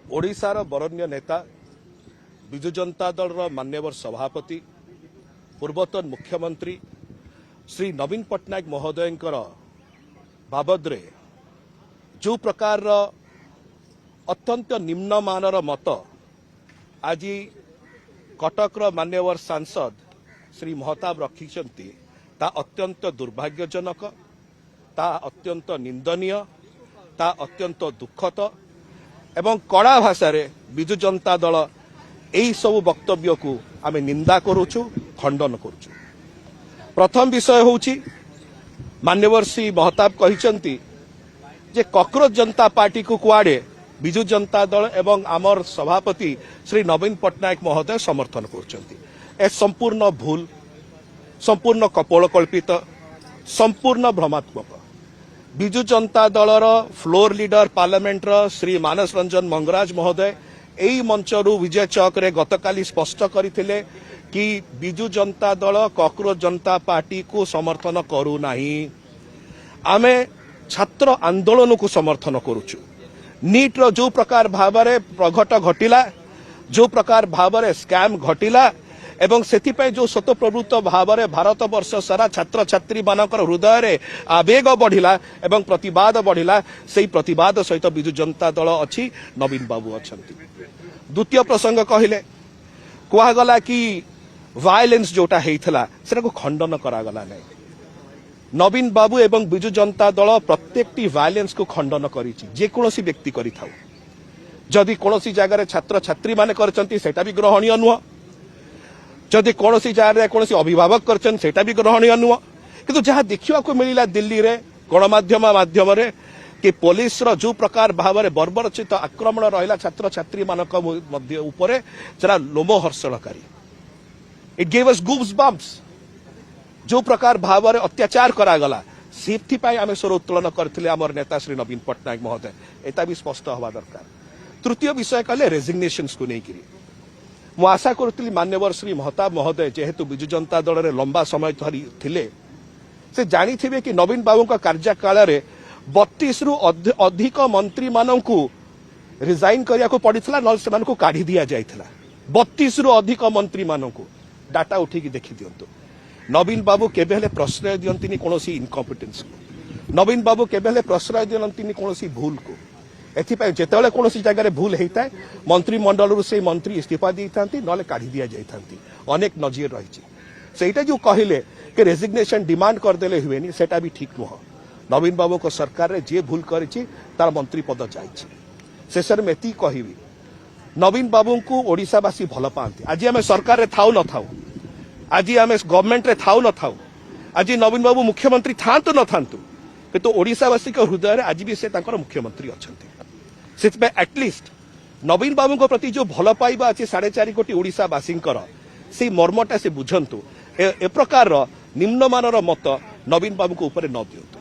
ओडिशार बरण्य नेता विजु जनता दल मान्यवर सभापति पूर्वतन मुख्यमंत्री श्री नवीन पट्टनायक महोदय बाबदरे जो प्रकार अत्यंत निम्नमानर मत आज कटक मान्यवर सांसद श्री महताब रखिछंती ता अत्यंत दुर्भाग्यजनक, ता अत्यंत निंदनीय, ता अत्यंत दुखद एवं कड़ा भाषा रे विजु जनता दल यही सब वक्तव्य को आम निंदा करुचु, खंडन करुचु। प्रथम विषय होची मान्यवर श्री महताब कहिसंती जे कांग्रेस जनता पार्टी को कुआडे विजु जनता दल एवं आमर सभापति श्री नवीन पट्टनायक महोदय समर्थन करछंती। ए संपूर्ण भूल, संपूर्ण कपोलकल्पित, संपूर्ण भ्रमात्मक। विजु जनता दलर फ्लोर लीडर पार्लियामेंटर श्री मानस रंजन मंगराज महोदय यही मंचरू विजय चौक रे गतकाली स्पष्ट करथिले कि विजु जनता दल कांग्रेस जनता पार्टी को समर्थन करू नाही। आमे छात्र आंदोलन को समर्थन करूछु। नीट रो जो प्रकार भावरे प्रघट घटिला, जो प्रकार भावरे स्कैम घटिला एवं सेथिपाई जो स्वतःप्रवृत्त भावरे भारत वर्ष सारा छात्र छात्री मानकर हृदय रे आवेग बढ़िला एवं प्रतिवाद बढ़िला, सेही प्रतिवाद सहित विजु जनता दल अछि, नवीन बाबू अछंती। द्वितीय प्रसंग कहिले कुआगला कि वायलेंस जोटा हेइथला सेटा को खंडन करागला नै। नवीन बाबू एवं विजु जनता दल प्रत्येकटी वायलेंस को खंडन करिछि, जे कोनोसी व्यक्ति करिथाउ। जदि कोनोसी जगह छात्र छात्री माने करचंती सेटा भी ग्रहणीय नुह, जदि कोनोसी जगह कोनोसी अभिभावक करचन सेटा भी ग्रहणीय नुह। किंतु जहां देखिवा को मिलिला दिल्ली रे गणमाध्यम माध्यम रे कि पुलिस रो जो प्रकार भाव में बर्बरचित आक्रमण रहिला छात्र छात्री मानक मध्य उपरे जरा लोमहर्षणकारी। It gave us goose bumps. जो प्रकार भाव में अत्याचार करागला से आम स्वर उत्तोलन करथिले आमर नेता श्री नवीन पट्टनायक महोदय, एता भी स्पष्ट हवा दरकार। तृतीय विषय कहले रेजिग्नेशंस को लेकिन मु आशा करुଥିଲି मान्यवर श्री महताब महोदय जेहेतु विजु जनता दल रे लंबा समय धरी थिले से जानिथिबे कि नवीन बाबू का कार्यकाल रे 32 रु अधिक मंत्री माननकु रिजाइन करिया को पड़िथिला, न सेमान को काढी दिया जायथिला। 32 रु अधिक मंत्री माननकु डाटा उठी कि देखि दियंतु। नवीन बाबू केबे हेले प्रश्रय दियंतिनी कोनोसी इनकॉम्पिटेंस को, नवीन बाबू केबे हेले प्रश्रय दियंतिनी कोनोसी भूल को। एथिपाई जेतेबेले कोनोसी जगह रे भूल हेइताय मंत्रिमंडल रु से मंत्री इस्तीफा देइथांती, नले काढी दिया जायथांती। अनेक नजीर रहिछि। सेटा जो कहिले कि रेजिग्नेशन डिमांड कर देले हुएनी सेटा भी ठीक नुह। नवीन बाबू को सरकार रे जे भूल करिछि तार मंत्री पद जाइछि। शेषर में एति कहिबी नवीन बाबू को ओडिशावासी भल पाते। आज आम सरकार रे थाउ न थाउ, आज आम गवर्नमेंट रे थाउ न थाउ, आज नवीन बाबू मुख्यमंत्री थांतु न थांतु, किंतु ओडिशावासी के हृदय रे आज भी से तांकर मुख्यमंत्री अछंती। सेतबे एटलिस्ट नवीन बाबू को प्रति जो भल पाइबा अछि 4.5 कोटी ओडिशावासींकर से मर्मटा से बुझंतु। ए प्रकार निम्नमानर मत नवीन बाबू को ऊपर न दियंतु।